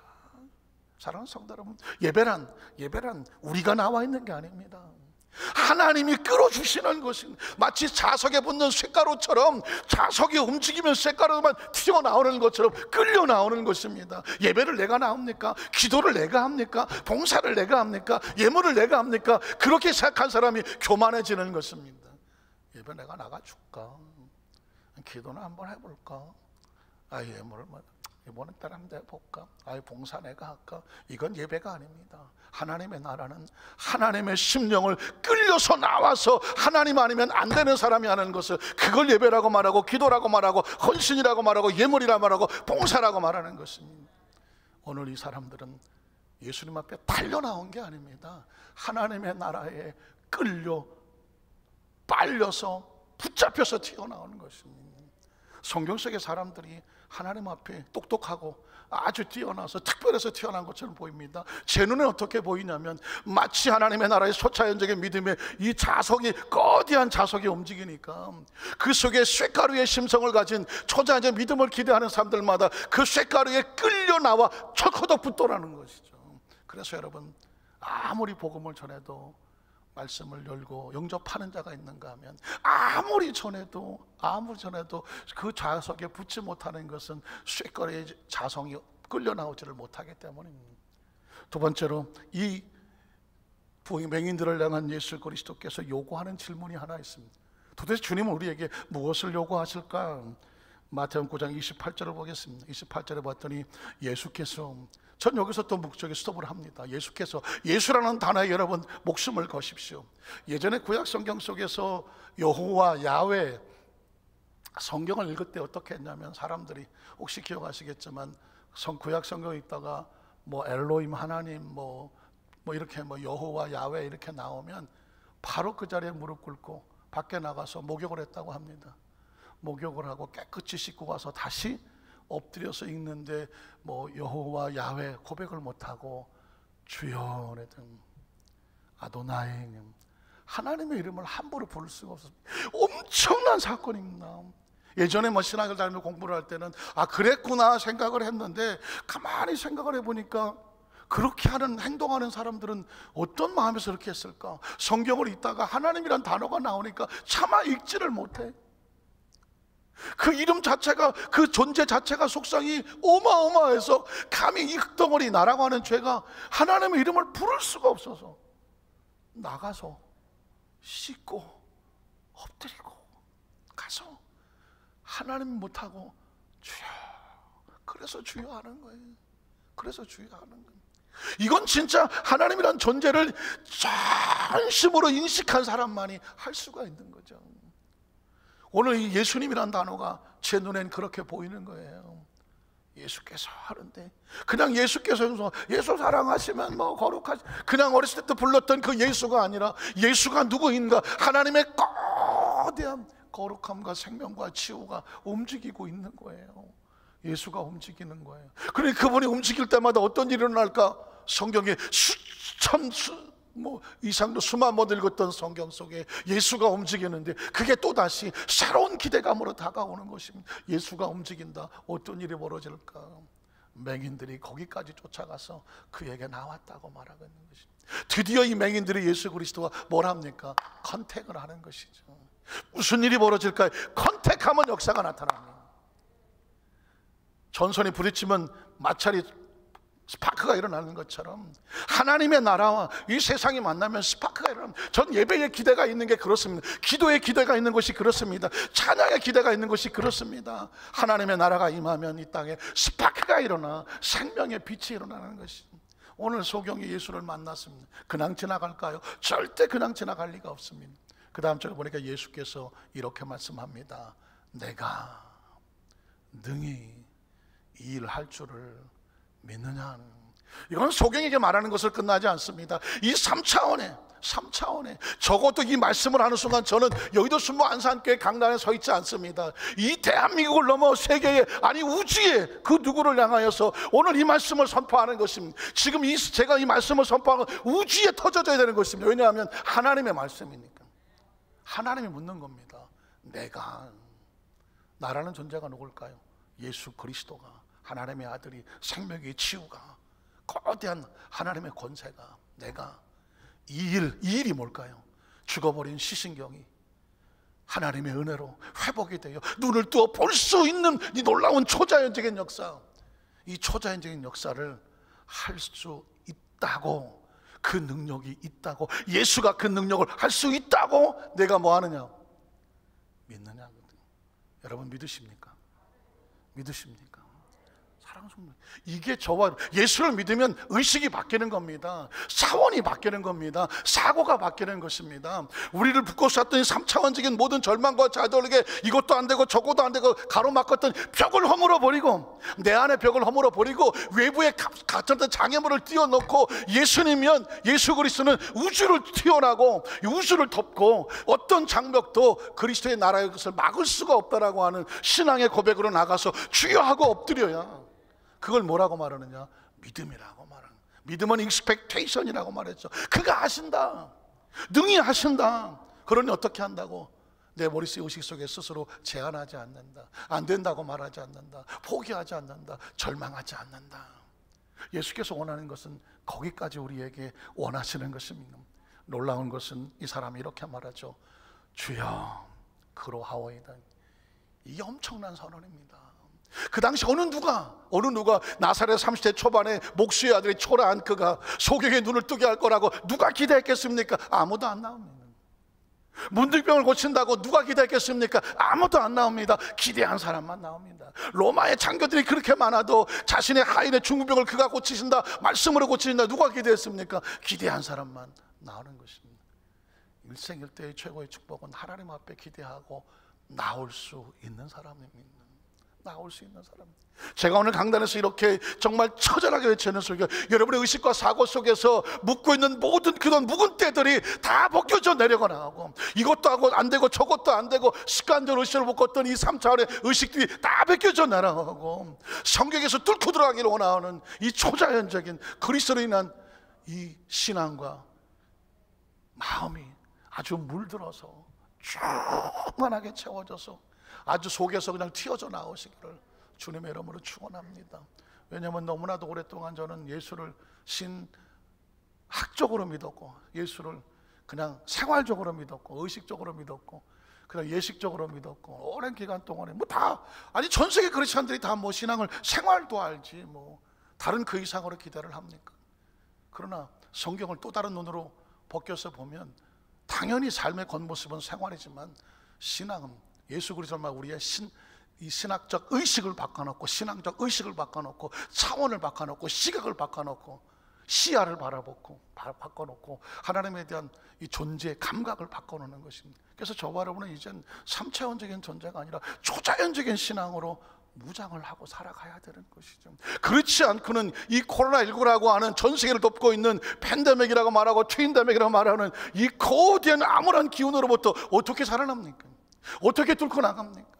사랑하는 성도 여러분, 예배란 우리가 나와 있는 게 아닙니다. 하나님이 끌어주시는 것입니다. 마치 자석에 붙는 쇳가루처럼, 자석이 움직이면 쇳가루만 튀어나오는 것처럼 끌려 나오는 것입니다. 예배를 내가 나옵니까? 기도를 내가 합니까? 봉사를 내가 합니까? 예물을 내가 합니까? 그렇게 생각한 사람이 교만해지는 것입니다. 예배 내가 나가줄까? 기도는 한번 해볼까? 예물을 이번엔 따라 한번 해볼까? 봉사 내가 할까? 이건 예배가 아닙니다. 하나님의 나라는 하나님의 심령을 끌려서 나와서 하나님 아니면 안 되는 사람이 하는 것을, 그걸 예배라고 말하고, 기도라고 말하고, 헌신이라고 말하고, 예물이라고 말하고, 봉사라고 말하는 것입니다. 오늘 이 사람들은 예수님 앞에 달려 나온 게 아닙니다. 하나님의 나라에 끌려 빨려서 붙잡혀서 튀어나오는 것입니다. 성경 속의 사람들이 하나님 앞에 똑똑하고 아주 뛰어나서 특별해서 태어난 것처럼 보입니다. 제 눈에 어떻게 보이냐면, 마치 하나님의 나라의 소차연적인 믿음의 이 자석이, 거대한 자석이 움직이니까 그 속에 쇳가루의 심성을 가진 초자연적 믿음을 기대하는 사람들마다 그 쇳가루에 끌려 나와 철커덕 붙더라는 것이죠. 그래서 여러분, 아무리 복음을 전해도, 말씀을 열고 영접하는 자가 있는가 하면, 아무리 전해도 그 자석에 붙지 못하는 것은 쇳가루의 자성이 끌려 나오지를 못하기 때문입니다. 두 번째로, 이 맹인들을 향한 예수 그리스도께서 요구하는 질문이 하나 있습니다. 도대체 주님은 우리에게 무엇을 요구하실까? 마태복음 9장 28절을 보겠습니다. 28절에 봤더니 예수께서, 전 여기서 또 목적에 스톱을 합니다. 예수께서, 예수라는 단어에 여러분 목숨을 거십시오. 예전에 구약 성경 속에서 여호와, 야훼 성경을 읽을 때 어떻게 했냐면, 사람들이 혹시 기억하시겠지만 구약 성경에 있다가 뭐 엘로힘 하나님 뭐 이렇게 뭐 여호와, 야훼 이렇게 나오면 바로 그 자리에 무릎 꿇고 밖에 나가서 목욕을 했다고 합니다. 목욕을 하고 깨끗이 씻고 와서 다시 엎드려서 읽는데 뭐 여호와, 야훼 고백을 못하고 주여 그랬더니 아도나이, 하나님의 이름을 함부로 부를 수가 없었습니다. 엄청난 사건입니다. 예전에 뭐 신학을 다니며 공부를 할 때는 아 그랬구나 생각을 했는데, 가만히 생각을 해보니까 그렇게 하는, 행동하는 사람들은 어떤 마음에서 그렇게 했을까? 성경을 읽다가 하나님이란 단어가 나오니까 차마 읽지를 못해. 그 이름 자체가, 그 존재 자체가 속성이 어마어마해서 감히 이 흙덩어리 나라고 하는 죄가 하나님의 이름을 부를 수가 없어서 나가서 씻고 엎드리고 가서 하나님 못하고 주여, 그래서 주여 하는 거예요. 그래서 주여 하는 거예요. 이건 진짜 하나님이란 존재를 전심으로 인식한 사람만이 할 수가 있는 거죠. 오늘 이 예수님이란 단어가 제 눈엔 그렇게 보이는 거예요. 예수께서 하는데, 그냥 예수께서 예수 사랑하시면 뭐 거룩하시, 그냥 어렸을 때부터 불렀던 그 예수가 아니라 예수가 누구인가, 하나님의 거대한 거룩함과 생명과 치유가 움직이고 있는 거예요. 예수가 움직이는 거예요. 그러니 그분이 움직일 때마다 어떤 일이 일어날까? 성경에 수천 이상도 수만 번 읽었던 성경 속에 예수가 움직이는데, 그게 또다시 새로운 기대감으로 다가오는 것입니다. 예수가 움직인다. 어떤 일이 벌어질까? 맹인들이 거기까지 쫓아가서 그에게 나왔다고 말하고 있는 것입니다. 드디어 이 맹인들이 예수 그리스도와 뭘 합니까? 컨택을 하는 것이죠. 무슨 일이 벌어질까요? 컨택하면 역사가 나타납니다. 전선이 부딪히면 마찰이, 스파크가 일어나는 것처럼 하나님의 나라와 이 세상이 만나면 스파크가 일어납니다. 전 예배의 기대가 있는 게 그렇습니다. 기도의 기대가 있는 것이 그렇습니다. 찬양의 기대가 있는 것이 그렇습니다. 하나님의 나라가 임하면 이 땅에 스파크가 일어나 생명의 빛이 일어나는 것입니다. 오늘 소경이 예수를 만났습니다. 그냥 지나갈까요? 절대 그냥 지나갈 리가 없습니다. 그 다음 절에 보니까 예수께서 이렇게 말씀합니다. 내가 능히 이 일을 할 줄을 믿느냐. 이건 소경에게 말하는 것을 끝나지 않습니다. 이 3차원에 적어도 이 말씀을 하는 순간 저는 여의도 순무 안산교회 강단에 서 있지 않습니다. 이 대한민국을 넘어 세계에, 아니 우주에 그 누구를 향하여서 오늘 이 말씀을 선포하는 것입니다. 지금 제가 이 말씀을 선포하는 우주에 터져져야 되는 것입니다. 왜냐하면 하나님의 말씀이니까. 하나님이 묻는 겁니다. 내가, 나라는 존재가 누굴까요? 예수 그리스도가, 하나님의 아들이, 생명의 치유가, 거대한 하나님의 권세가, 내가 이 일이 뭘까요? 죽어버린 시신경이 하나님의 은혜로 회복이 되어 눈을 뜨어 볼 수 있는 이 놀라운 초자연적인 역사, 이 초자연적인 역사를 할 수 있다고, 그 능력이 있다고, 예수가 그 능력을 할 수 있다고 내가 뭐 하느냐? 믿느냐? 여러분 믿으십니까? 믿으십니까? 사랑스럽습니다. 이게 저와 예수를 믿으면 의식이 바뀌는 겁니다. 차원이 바뀌는 겁니다. 사고가 바뀌는 것입니다. 우리를 붙고 쌌던 3차원적인 모든 절망과 좌절에게 이것도 안 되고 저것도 안 되고 가로막았던 벽을 허물어 버리고, 내 안에 벽을 허물어 버리고 외부에 갇혔던 장애물을 띄워놓고, 예수님이면, 예수 그리스도는 우주를 튀어나고 우주를 덮고 어떤 장벽도 그리스도의 나라의 것을 막을 수가 없다라고 하는 신앙의 고백으로 나가서 주여 하고 엎드려야, 그걸 뭐라고 말하느냐? 믿음이라고 말하는. 믿음은 익스펙테이션이라고 말했죠. 그가 하신다, 능히 하신다. 그러니 어떻게 한다고? 내 머릿속 의식 속에 스스로 제한하지 않는다, 안 된다고 말하지 않는다, 포기하지 않는다, 절망하지 않는다. 예수께서 원하는 것은 거기까지 우리에게 원하시는 것입니다. 놀라운 것은 이 사람이 이렇게 말하죠. 주여 그로하오이다. 이게 엄청난 선언입니다. 그 당시 어느 누가 나사렛 30대 초반에 목수의 아들이 초라한 그가 소경의 눈을 뜨게 할 거라고 누가 기대했겠습니까? 아무도 안 나옵니다. 문둥병을 고친다고 누가 기대했겠습니까? 아무도 안 나옵니다. 기대한 사람만 나옵니다. 로마의 장교들이 그렇게 많아도 자신의 하인의 중풍병을 그가 고치신다, 말씀으로 고치신다, 누가 기대했습니까? 기대한 사람만 나오는 것입니다. 일생일대의 최고의 축복은 하나님 앞에 기대하고 나올 수 있는 사람입니다. 나올 수 있는 사람. 제가 오늘 강단에서 이렇게 정말 처절하게 외치는 소리가, 여러분의 의식과 사고 속에서 묻고 있는 모든 그런 묵은 때들이 다 벗겨져 내려가 나가고, 이것도 하고 안 되고 저것도 안 되고 습관적으로 의식을 묶었던 이 3차원의 의식들이 다 벗겨져 내려가고, 성경에서 뚫고 들어가기를 원하는 이 초자연적인 그리스도로 인한 이 신앙과 마음이 아주 물들어서 충만하게 채워져서 아주 속에서 그냥 튀어져 나오시기를 주님의 이름으로 축원합니다. 왜냐하면 너무나도 오랫동안 저는 예수를 신학적으로 믿었고, 예수를 그냥 생활적으로 믿었고, 의식적으로 믿었고, 그냥 예식적으로 믿었고, 오랜 기간 동안에 뭐 다, 아니 전 세계 크리스천들이 다 뭐 신앙을 생활도 알지 뭐 다른 그 이상으로 기대를 합니까? 그러나 성경을 또 다른 눈으로 벗겨서 보면 당연히 삶의 겉모습은 생활이지만 신앙은 예수 그리스도만 우리의 이 신학적 의식을 바꿔놓고, 신앙적 의식을 바꿔놓고, 차원을 바꿔놓고, 시각을 바꿔놓고, 시야를 바꿔놓고 하나님에 대한 이 존재의 감각을 바꿔놓는 것입니다. 그래서 저와 여러분은 이젠 3차원적인 존재가 아니라 초자연적인 신앙으로 무장을 하고 살아가야 되는 것이죠. 그렇지 않고는 이 코로나19라고 하는 전 세계를 덮고 있는 팬데믹이라고 말하고 트윈데믹이라고 말하는 이 거대한 암울한 기운으로부터 어떻게 살아납니까? 어떻게 뚫고 나갑니까?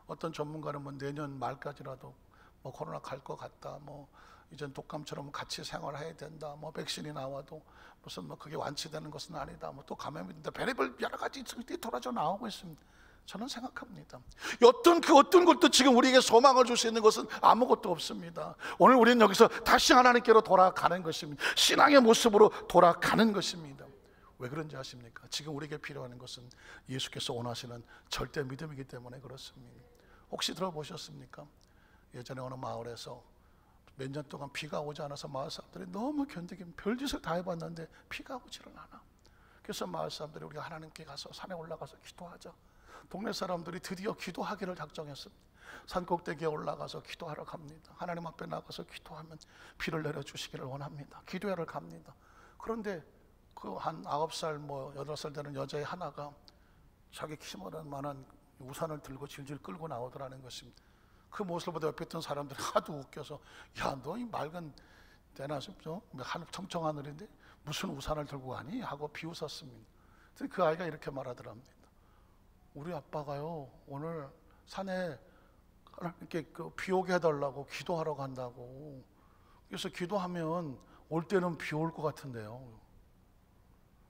어떤 전문가는 뭐 내년 말까지라도 뭐 코로나 갈 것 같다, 뭐 이젠 독감처럼 같이 생활해야 된다, 뭐 백신이 나와도 무슨 뭐 그게 완치되는 것은 아니다, 뭐 또 감염이 된다, 별의별 여러 가지 설들이 돌아져 나오고 있습니다. 저는 생각합니다. 어떤 것도 지금 우리에게 소망을 줄 수 있는 것은 아무것도 없습니다. 오늘 우리는 여기서 다시 하나님께로 돌아가는 것입니다. 신앙의 모습으로 돌아가는 것입니다. 왜 그런지 아십니까? 지금 우리에게 필요한 것은 예수께서 원하시는 절대 믿음이기 때문에 그렇습니다. 혹시 들어보셨습니까? 예전에 어느 마을에서 몇 년 동안 비가 오지 않아서 마을 사람들이 너무 견디기 별짓을 다 해봤는데 비가 오지를 않아. 그래서 마을 사람들이 우리가 하나님께 가서 산에 올라가서 기도하자. 동네 사람들이 드디어 기도하기를 작정했습니다. 산 꼭대기에 올라가서 기도하러 갑니다. 하나님 앞에 나가서 기도하면 비를 내려주시기를 원합니다. 기도하러 갑니다. 그런데 그 한 9살 뭐 8살 되는 여자의 하나가 자기 키만한 만한 우산을 들고 질질 끌고 나오더라는 것입니다. 그 모습을 보다 옆에 있던 사람들이 하도 웃겨서, 야, 너 이 맑은 대낮 청청 하늘인데 무슨 우산을 들고 가니? 하고 비웃었습니다. 그 아이가 이렇게 말하더랍니다. 우리 아빠가요 오늘 산에 이렇게 비 오게 해달라고 기도하러 간다고. 그래서 기도하면 올 때는 비 올 것 같은데요.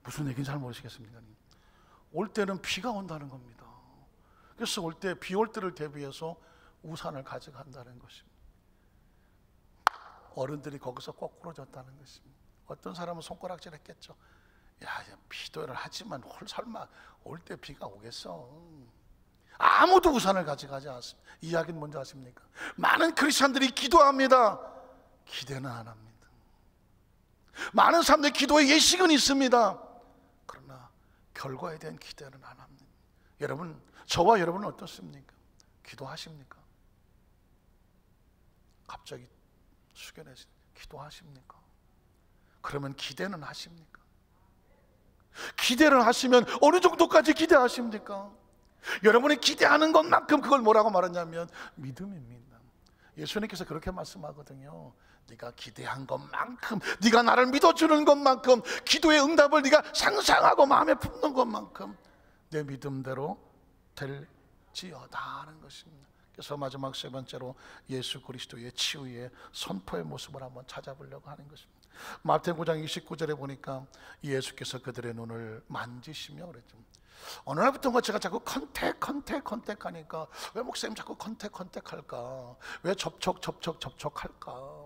무슨 얘기인지 잘 모르시겠습니까? 올 때는 비가 온다는 겁니다. 그래서 올 때 비 올 때를 대비해서 우산을 가져간다는 것입니다. 어른들이 거기서 거꾸로 졌다는 것입니다. 어떤 사람은 손가락질 했겠죠. 야, 비도를 하지만 설마 올 때 비가 오겠어. 아무도 우산을 가져가지 않습니다. 이야기는 뭔지 아십니까? 많은 크리스천들이 기도합니다. 기대는 안 합니다. 많은 사람들이 기도에 예식은 있습니다. 그러나 결과에 대한 기대는 안 합니다. 여러분, 저와 여러분은 어떻습니까? 기도하십니까? 갑자기 숙연해서 기도하십니까? 그러면 기대는 하십니까? 기대를 하시면 어느 정도까지 기대하십니까? 여러분이 기대하는 것만큼 그걸 뭐라고 말하냐면 믿음입니다. 예수님께서 그렇게 말씀하거든요. 네가 기대한 것만큼, 네가 나를 믿어주는 것만큼, 기도의 응답을 네가 상상하고 마음에 품는 것만큼 내 믿음대로 될지어다 하는 것입니다. 그래서 마지막 세 번째로 예수 그리스도의 치유의 선포의 모습을 한번 찾아보려고 하는 것입니다. 마태복음 9장 29절에 보니까 예수께서 그들의 눈을 만지시며 그랬죠. 어느 날부터인가 제가 자꾸 컨택하니까 왜 목사님 자꾸 컨택할까? 왜 접촉할까?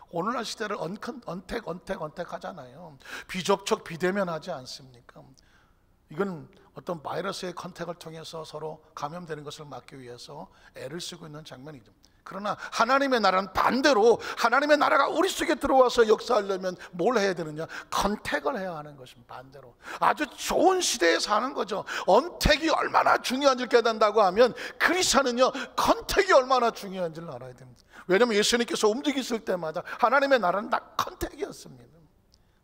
오늘날 시대를 언택 하잖아요. 비접촉 비대면 하지 않습니까? 이건 어떤 바이러스의 컨택을 통해서 서로 감염되는 것을 막기 위해서 애를 쓰고 있는 장면이죠. 그러나 하나님의 나라는 반대로 하나님의 나라가 우리 속에 들어와서 역사하려면 뭘 해야 되느냐? 컨택을 해야 하는 것입니다. 반대로 아주 좋은 시대에 사는 거죠. 언택이 얼마나 중요한지를 깨닫는다고 하면 크리스찬은요 컨택이 얼마나 중요한지를 알아야 됩니다. 왜냐하면 예수님께서 움직이실 때마다 하나님의 나라는 다 컨택이었습니다.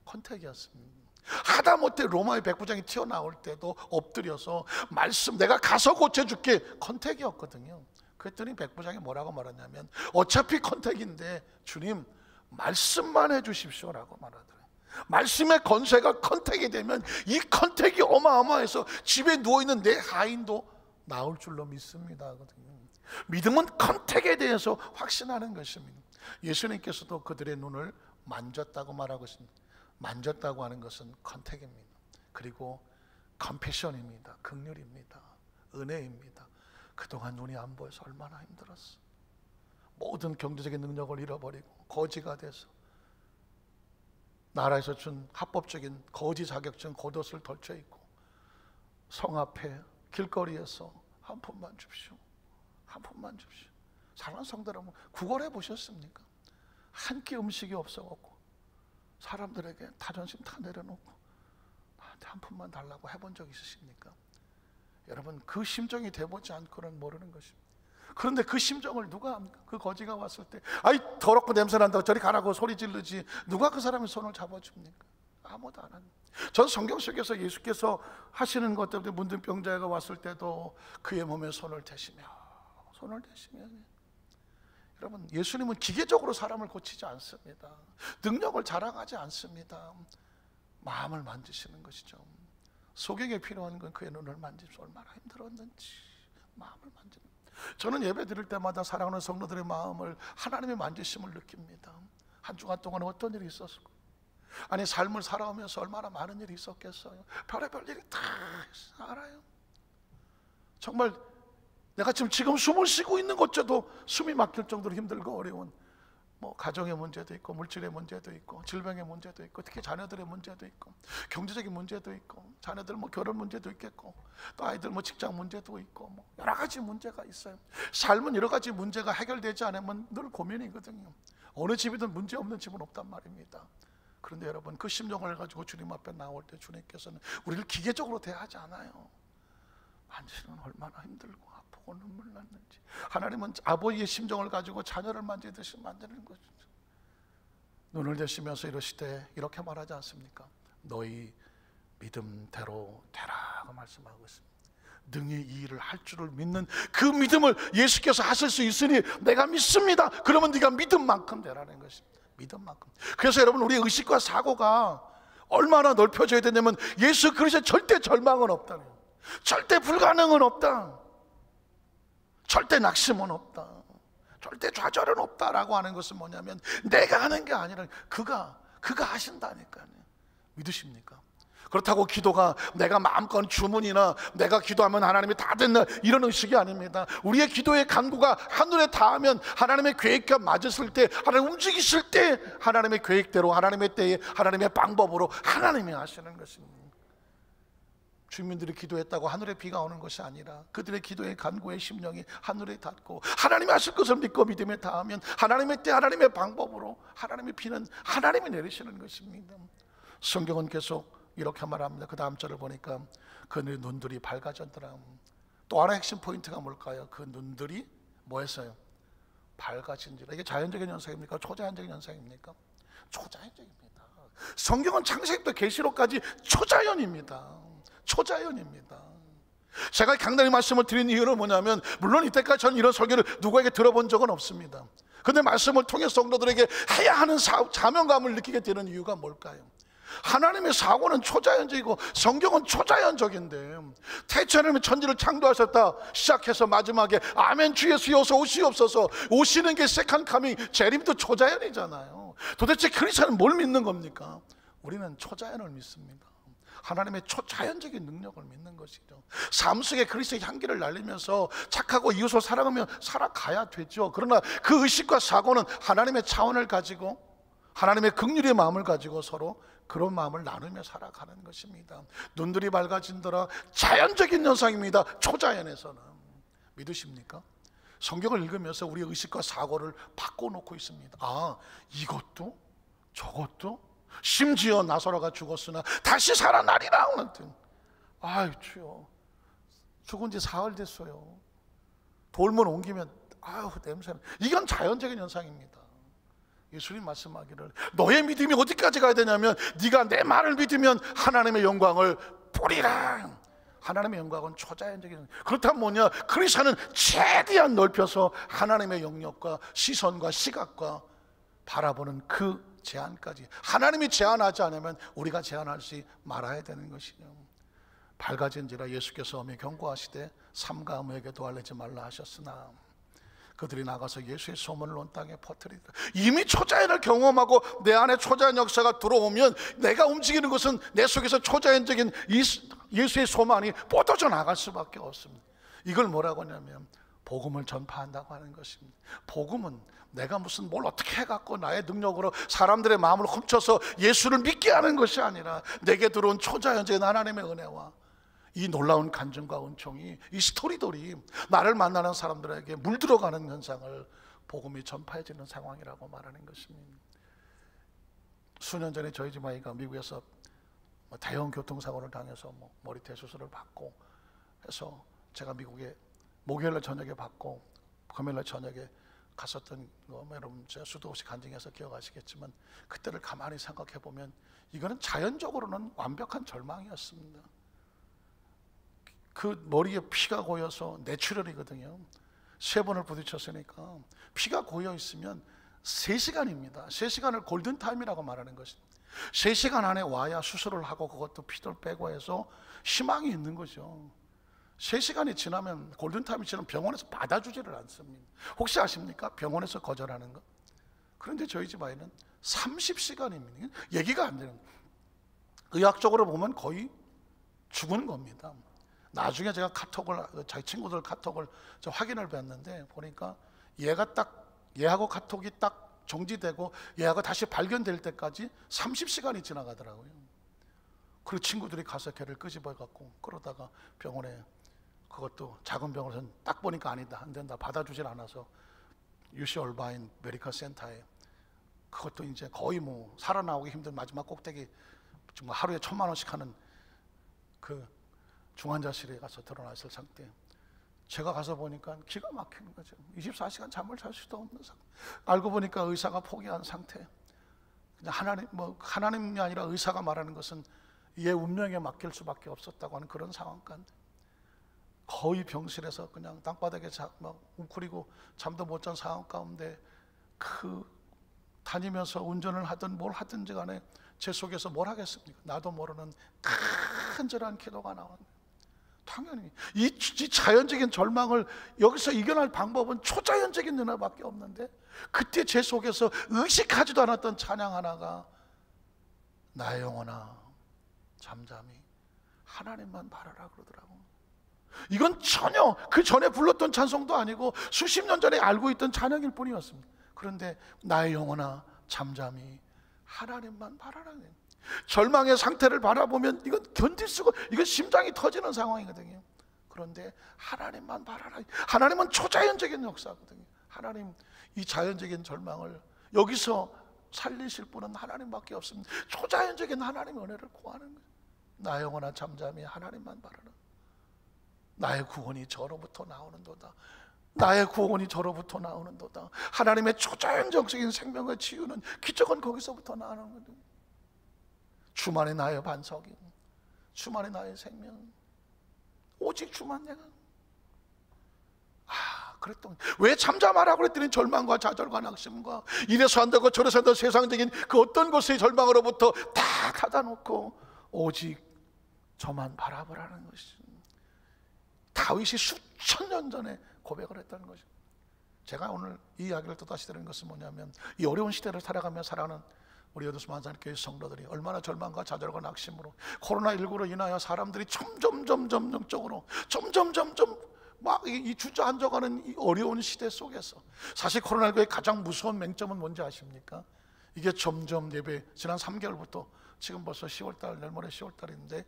컨택이었습니다. 하다못해 로마의 백부장이 튀어나올 때도 엎드려서 말씀 내가 가서 고쳐줄게, 컨택이었거든요. 그랬더니 백부장이 뭐라고 말하냐면 어차피 컨택인데 주님 말씀만 해주십시오 라고 말하더래요. 말씀의 권세가 컨택이 되면 이 컨택이 어마어마해서 집에 누워있는 내 하인도 나올 줄로 믿습니다 하거든요. 믿음은 컨택에 대해서 확신하는 것입니다. 예수님께서도 그들의 눈을 만졌다고 말하고 있습니다. 만졌다고 하는 것은 컨택입니다. 그리고 컴패션입니다. 긍휼입니다. 은혜입니다. 그동안 눈이 안 보여서 얼마나 힘들었어. 모든 경제적인 능력을 잃어버리고 거지가 돼서 나라에서 준 합법적인 거지 자격증 겉옷을 덜쳐 입고 성 앞에 길거리에서 한 푼만 줍시오, 한 푼만 줍시오. 사랑하는 성도 여러분, 구걸해 보셨습니까? 한 끼 음식이 없어갖고 사람들에게 자존심 다 내려놓고 나한테 한 푼만 달라고 해본 적 있으십니까? 여러분, 그 심정이 돼보지 않고는 모르는 것입니다. 그런데 그 심정을 누가 합니까? 그 거지가 왔을 때 아이 더럽고 냄새난다고 저리 가라고 소리 지르지 누가 그 사람의 손을 잡아줍니까? 아무도 안 합니다. 전 성경 속에서 예수께서 하시는 것 때문에 문둥병자가 왔을 때도 그의 몸에 손을 대시며 여러분, 예수님은 기계적으로 사람을 고치지 않습니다. 능력을 자랑하지 않습니다. 마음을 만지시는 것이죠. 소경에 필요한 건 그의 눈을 만지면서 얼마나 힘들었는지 마음을 만지는. 저는 예배 드릴 때마다 사랑하는 성도들의 마음을 하나님의 만지심을 느낍니다. 한 주간 동안 어떤 일이 있었을까? 아니, 삶을 살아오면서 얼마나 많은 일이 있었겠어요. 별의별 일이 다 알아요. 정말 내가 지금 숨을 쉬고 있는 것조차도 숨이 막힐 정도로 힘들고 어려운 가정의 문제도 있고 물질의 문제도 있고 질병의 문제도 있고 특히 자녀들의 문제도 있고 경제적인 문제도 있고 자녀들 결혼 문제도 있겠고 또 아이들 직장 문제도 있고 여러 가지 문제가 있어요. 삶은 여러 가지 문제가 해결되지 않으면 늘 고민이거든요. 어느 집이든 문제 없는 집은 없단 말입니다. 그런데 여러분, 그 심정을 가지고 주님 앞에 나올 때 주님께서는 우리를 기계적으로 대하지 않아요. 만지는 얼마나 힘들고 아프고 눈물 났는지. 하나님은 아버지의 심정을 가지고 자녀를 만지듯이 만드는 것이죠. 눈을 대시면서 이러시되 이렇게 말하지 않습니까? 너희 믿음대로 되라고 말씀하고 있습니다. 능히 이 일을 할 줄을 믿는 그 믿음을 예수께서 하실 수 있으니 내가 믿습니다. 그러면 네가 믿은 만큼 되라는 것입니다. 믿은 만큼. 그래서 여러분, 우리의 의식과 사고가 얼마나 넓혀져야 되냐면 예수 그리스도에 절대 절망은 없다는 거예요. 절대 불가능은 없다. 절대 낙심은 없다. 절대 좌절은 없다라고 하는 것은 뭐냐면 내가 하는 게 아니라 그가 하신다니까요. 믿으십니까? 그렇다고 기도가 내가 마음껏 주문이나 내가 기도하면 하나님이 다 된다 이런 의식이 아닙니다. 우리의 기도의 간구가 하늘에 닿으면 하나님의 계획과 맞으실 때, 하나님 움직이실 때 하나님의 계획대로 하나님의 때에 하나님의 방법으로 하나님이 하시는 것입니다. 주민들이 기도했다고 하늘에 비가 오는 것이 아니라 그들의 기도의 간구의 심령이 하늘에 닿고 하나님이 하실 것을 믿고 믿음에 닿으면 하나님의 때 하나님의 방법으로 하나님의 비는 하나님이 내리시는 것입니다. 성경은 계속 이렇게 말합니다. 그 다음 절을 보니까 그의 눈들이 밝아졌더라. 또 하나 핵심 포인트가 뭘까요? 그 눈들이 뭐 했어요? 밝아진지라. 이게 자연적인 현상입니까? 초자연적인 현상입니까? 초자연적입니다. 성경은 창세기부터 계시록까지 초자연입니다. 초자연입니다. 제가 강단의 말씀을 드린 이유는 뭐냐면, 물론 이때까지 저는 이런 설교를 누구에게 들어본 적은 없습니다. 그런데 말씀을 통해 성도들에게 해야 하는 사명감을 느끼게 되는 이유가 뭘까요? 하나님의 사고는 초자연적이고 성경은 초자연적인데, 태초에 하나님이 천지를 창조하셨다 시작해서 마지막에 아멘 주 예수 어서 오시옵소서, 오시는 게 세컨 카밍 재림도 초자연이잖아요. 도대체 크리스천은 뭘 믿는 겁니까? 우리는 초자연을 믿습니다. 하나님의 초자연적인 능력을 믿는 것이죠. 삶 속에 그리스도의 향기를 날리면서 착하고 이웃을 사랑하며 살아가야 되죠. 그러나 그 의식과 사고는 하나님의 차원을 가지고 하나님의 긍휼의 마음을 가지고 서로 그런 마음을 나누며 살아가는 것입니다. 눈들이 밝아진더라. 자연적인 현상입니다. 초자연에서는. 믿으십니까? 성경을 읽으면서 우리의 의식과 사고를 바꿔놓고 있습니다. 아, 이것도 저것도 심지어 나사로가 죽었으나 다시 살아나리라 하는 등. 아이 주여, 죽은 지 사흘 됐어요. 돌문 옮기면 아유 냄새는. 이건 자연적인 현상입니다. 예수님 말씀하기를 너의 믿음이 어디까지 가야 되냐면 네가 내 말을 믿으면 하나님의 영광을 보리라. 하나님의 영광은 초자연적인. 그렇다면 뭐냐? 크리스천은 최대한 넓혀서 하나님의 영역과 시선과 시각과 바라보는 그 제한까지. 하나님이 제한하지 않으면 우리가 제한하지 말아야 되는 것이요. 밝아진지라 예수께서 엄히 경고하시되 삼가 음에게도 알리지 말라 하셨으나 그들이 나가서 예수의 소문을 온 땅에 퍼뜨리더라. 이미 초자연을 경험하고 내 안에 초자연 역사가 들어오면 내가 움직이는 것은 내 속에서 초자연적인 예수의 소만이 뻗어져 나갈 수밖에 없습니다. 이걸 뭐라고 하냐면 복음을 전파한다고 하는 것입니다. 복음은 내가 무슨 뭘 어떻게 해갖고 나의 능력으로 사람들의 마음을 훔쳐서 예수를 믿게 하는 것이 아니라 내게 들어온 초자연적인 하나님의 은혜와 이 놀라운 간증과 은총이, 이 스토리들이 나를 만나는 사람들에게 물들어가는 현상을 복음이 전파해지는 상황이라고 말하는 것입니다. 수년 전에 저희 집 아이가 미국에서 대형 교통사고를 당해서 머리 대수술을 받고 해서 제가 미국에 목요일날 저녁에 받고 금요일날 저녁에 갔었던 거 여러분 제가 수도 없이 간증해서 기억하시겠지만 그때를 가만히 생각해 보면 이거는 자연적으로는 완벽한 절망이었습니다. 그 머리에 피가 고여서 내추럴이거든요. 3번을 부딪혔으니까 피가 고여 있으면 3시간입니다. 3시간을 골든타임이라고 말하는 것입니다. 3시간 안에 와야 수술을 하고 그것도 피를 빼고 해서 희망이 있는 거죠. 3시간이 지나면, 골든타임이 지나면 병원에서 받아주지를 않습니다. 혹시 아십니까? 병원에서 거절하는 것. 그런데 저희 집 아이는 30시간입니다. 얘기가 안 되는 거예요. 의학적으로 보면 거의 죽은 겁니다. 나중에 제가 자기 친구들 카톡을 확인을 했는데 보니까 얘하고 카톡이 딱 정지되고 얘하고 다시 발견될 때까지 30시간이 지나가더라고요. 그리고 친구들이 가서 걔를 끄집어 갖고 그러다가 병원에, 그것도 작은 병원에서는 딱 보니까 아니다, 안 된다, 받아주질 않아서 UC 얼바인 메디컬 센터에, 그것도 이제 거의 살아나오기 힘든 마지막 꼭대기, 정말 하루에 1,000만 원씩 하는 그 중환자실에 가서 드러났을 상태. 제가 가서 보니까 기가 막히는 거죠. 24시간 잠을 잘 수도 없는 상태. 알고 보니까 의사가 포기한 상태. 그냥 하나님이 아니라 의사가 말하는 것은 얘 운명에 맡길 수밖에 없었다고 하는 그런 상황 가운데 거의 병실에서 그냥 땅바닥에 웅크리고 잠도 못 잔 상황 가운데 다니면서 운전을 하든 뭘 하든지 간에 제 속에서 뭘 하겠습니까? 나도 모르는 간절한 기도가 나왔네요. 당연히 이 자연적인 절망을 여기서 이겨낼 방법은 초자연적인 은혜밖에 없는데 그때 제 속에서 의식하지도 않았던 찬양 하나가 나의 영혼아 잠잠히 하나님만 바라라 그러더라고. 이건 전혀 그 전에 불렀던 찬송도 아니고 수십 년 전에 알고 있던 찬양일 뿐이었습니다. 그런데 나의 영혼아 잠잠히 하나님만 바라라. 절망의 상태를 바라보면 이건 견딜 수가, 이건 심장이 터지는 상황이거든요. 그런데 하나님만 바라라. 하나님은 초자연적인 역사거든요. 하나님, 이 자연적인 절망을 여기서 살리실 분은 하나님밖에 없습니다. 초자연적인 하나님의 은혜를 구하는 거예요. 나의 영혼아 잠잠히 하나님만 바라라. 나의 구원이 저로부터 나오는도다. 나의 구원이 저로부터 나오는도다. 하나님의 초자연적인 생명을 치유는 기적은 거기서부터 나오는 거예요. 주만이 나의 반석이, 주만이 나의 생명, 오직 주만 내가. 그랬더니 왜 잠잠하라고 그랬더니 절망과 좌절과 낙심과 이래서 한다고 저래서 한다고 세상적인 그 어떤 것의 절망으로부터 다 닫아놓고 오직 저만 바라보라는 것이 다윗이 수천 년 전에 고백을 했다는 것이죠. 제가 오늘 이 이야기를 또다시 드리는 것은 뭐냐면 이 어려운 시대를 살아가며 살아가는 우리 여도수 만산교회 성도들이 얼마나 절망과 좌절과 낙심으로 코로나19로 인하여 사람들이 점점 막 이 주저앉아가는 이 어려운 시대 속에서 사실 코로나19의 가장 무서운 맹점은 뭔지 아십니까? 이게 점점 예배 지난 3개월부터 지금 벌써 10월달, 내일 모레 10월달인데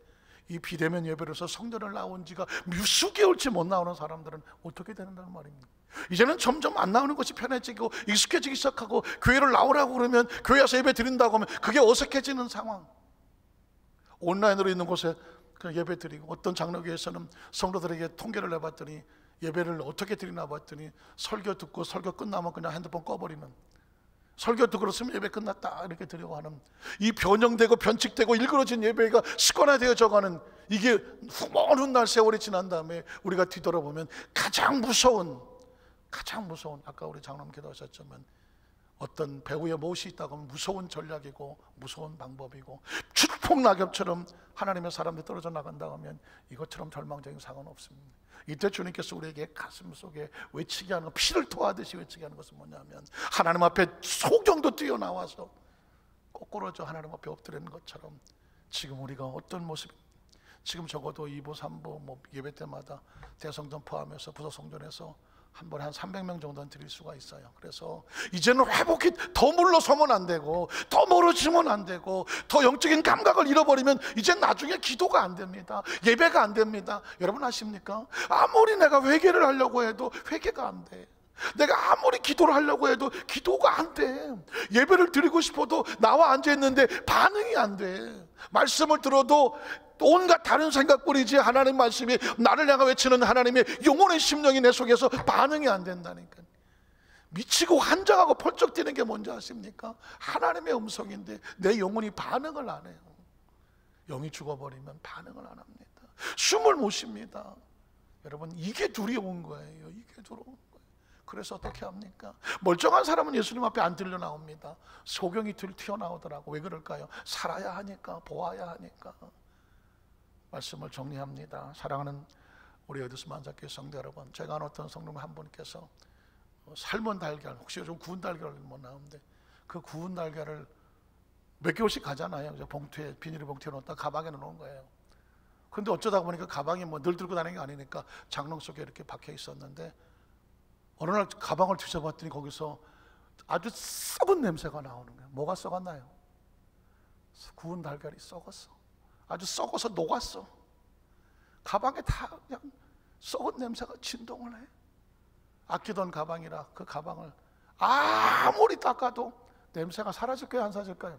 이 비대면 예배로서 성전을 나온 지가 수개월치 못 나오는 사람들은 어떻게 되는다는 말입니다. 이제는 점점 안 나오는 것이 편해지고 익숙해지기 시작하고, 교회를 나오라고 그러면, 교회 와서 예배 드린다고 하면 그게 어색해지는 상황. 온라인으로 있는 곳에 그냥 예배 드리고, 어떤 장로교회에서는 성도들에게 통계를 내봤더니 예배를 어떻게 드리나 봤더니 설교 듣고 설교 끝나면 그냥 핸드폰 꺼버리는, 설교 듣고 그랬으면 예배 끝났다 이렇게 드리고 하는, 이 변형되고 변칙되고 일그러진 예배가 습관화되어져가는, 이게 먼 훗날 세월이 지난 다음에 우리가 뒤돌아보면 가장 무서운, 아까 우리 장로님 기도하셨지만 어떤 배후에 무엇이 있다고 하면 무서운 전략이고 무서운 방법이고, 추풍낙엽처럼 하나님의 사람들이 떨어져 나간다고 하면 이것처럼 절망적인 상황은 없습니다. 이때 주님께서 우리에게 가슴 속에 외치게 하는, 피를 토하듯이 외치게 하는 것은 뭐냐면, 하나님 앞에 소경도 뛰어나와서 거꾸로져 하나님 앞에 엎드리는 것처럼, 지금 우리가 어떤 모습입니까? 지금 적어도 2부 3부 예배 때마다 대성전 포함해서 부서성전에서 한 번에 한 300명 정도는 드릴 수가 있어요. 그래서 이제는 회복이 더 물러서면 안 되고, 더 멀어지면 안 되고, 더 영적인 감각을 잃어버리면 이제 나중에 기도가 안 됩니다. 예배가 안 됩니다. 여러분 아십니까? 아무리 내가 회개를 하려고 해도 회개가 안 돼. 내가 아무리 기도를 하려고 해도 기도가 안 돼. 예배를 드리고 싶어도 나와 앉아있는데 반응이 안 돼. 말씀을 들어도 온갖 다른 생각뿐이지 하나님 말씀이 나를 향해 외치는 하나님의 영혼의 심령이 내 속에서 반응이 안 된다니까. 미치고 환장하고 펄쩍 뛰는 게 뭔지 아십니까? 하나님의 음성인데 내 영혼이 반응을 안 해요. 영이 죽어버리면 반응을 안 합니다. 숨을 못 쉽니다. 여러분, 이게 두려운 거예요. 이게 두려운 거예요. 그래서 어떻게 합니까? 멀쩡한 사람은 예수님 앞에 안 들려 나옵니다. 소경이 튀어나오더라고. 왜 그럴까요? 살아야 하니까, 보아야 하니까. 말씀을 정리합니다. 사랑하는 우리 어디서 만작교회 성도 여러분, 제가 아는 어떤 성도님 한 분께서 삶은 달걀, 혹시 요즘 구운 달걀을 못 나오는데, 그 구운 달걀을 몇 개월씩 가잖아요. 봉투에, 비닐 봉투에 넣었다 가방에 넣은 거예요. 근데 어쩌다 보니까 가방이 늘 들고 다니는 게 아니니까 장롱 속에 이렇게 박혀 있었는데, 어느 날 가방을 뒤져봤더니 거기서 아주 썩은 냄새가 나오는 거예요. 뭐가 썩었나요? 구운 달걀이 썩었어. 아주 썩어서 녹았어. 가방에 다 그냥 썩은 냄새가 진동을 해. 아끼던 가방이라 그 가방을 아무리 닦아도 냄새가 사라질까요, 안 사라질까요?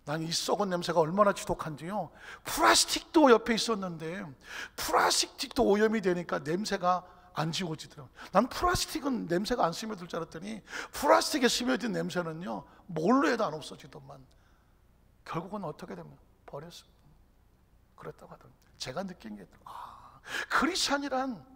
난 이 썩은 냄새가 얼마나 지독한지요. 플라스틱도 옆에 있었는데 플라스틱도 오염이 되니까 냄새가 안 지워지더라고요. 난 플라스틱은 냄새가 안 스며들 줄 알았더니 플라스틱에 스며든 냄새는요, 뭘로 해도 안 없어지더만. 결국은 어떻게 되면 버렸어요. 그랬다고 하더라고요. 제가 느낀 게, 크리스찬이란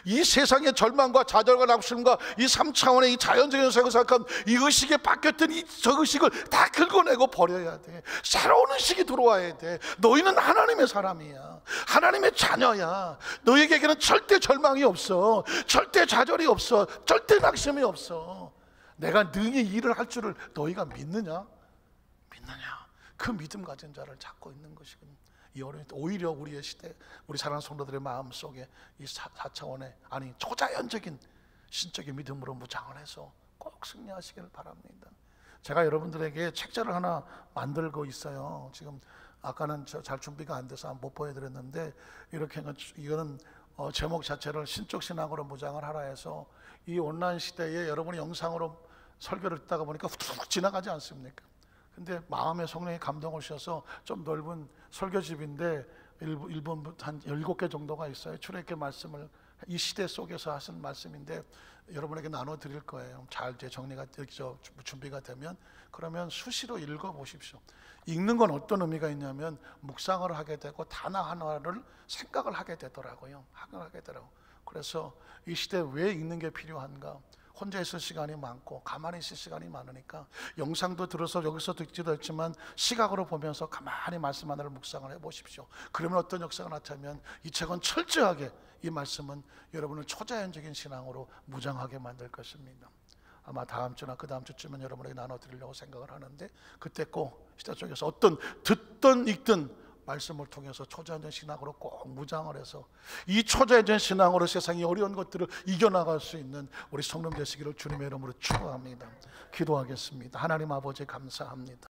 이 세상의 절망과 좌절과 낙심과 이 3차원의 이 자연적인 세상을 생각한 이 의식에 바뀌었던 저 의식을 다 긁어내고 버려야 돼. 새로운 의식이 들어와야 돼. 너희는 하나님의 사람이야. 하나님의 자녀야. 너희에게는 절대 절망이 없어. 절대 좌절이 없어. 절대 낙심이 없어. 내가 능히 일을 할 줄을 너희가 믿느냐? 그 믿음 가진 자를 찾고 있는 것이거든요. 이 어려운 때 오히려 우리의 시대, 우리 사랑하는 성도들의 마음속에 이 4차원의, 아니 초자연적인 신적인 믿음으로 무장을 해서 꼭 승리하시기를 바랍니다. 제가 여러분들에게 책자를 하나 만들고 있어요. 지금 아까는 잘 준비가 안 돼서 못 보여드렸는데, 이렇게 이거는 제목 자체를 신적 신앙으로 무장을 하라 해서, 이 온라인 시대에 여러분이 영상으로 설교를 듣다가 보니까 훅 지나가지 않습니까? 근데 마음의 성령이 감동을 주셔서 좀 넓은 설교집인데 1분 한 17개 정도가 있어요. 출애굽기 말씀을 이 시대 속에서 하신 말씀인데 여러분에게 나눠 드릴 거예요. 잘 이제 정리가 준비가 되면, 그러면 수시로 읽어 보십시오. 읽는 건 어떤 의미가 있냐면 묵상을 하게 되고 단어 하나를 생각을 하게 되더라고요. 그래서 이 시대에 왜 읽는 게 필요한가? 혼자 있을 시간이 많고 가만히 있을 시간이 많으니까 영상도 들어서 여기서 듣지도 했지만 시각으로 보면서 가만히 말씀 하나를 묵상을 해보십시오. 그러면 어떤 역사가 나타나면 이 책은 철저하게, 이 말씀은 여러분을 초자연적인 신앙으로 무장하게 만들 것입니다. 아마 다음 주나 그 다음 주쯤은 여러분에게 나눠드리려고 생각을 하는데, 그때 꼭 시대 쪽에서 어떤 듣든 읽든 말씀을 통해서 초자연적 신앙으로 꼭 무장을 해서 이 초자연적 신앙으로 세상의 어려운 것들을 이겨나갈 수 있는 우리 성령 되시기를 주님의 이름으로 축원합니다. 기도하겠습니다. 하나님 아버지 감사합니다.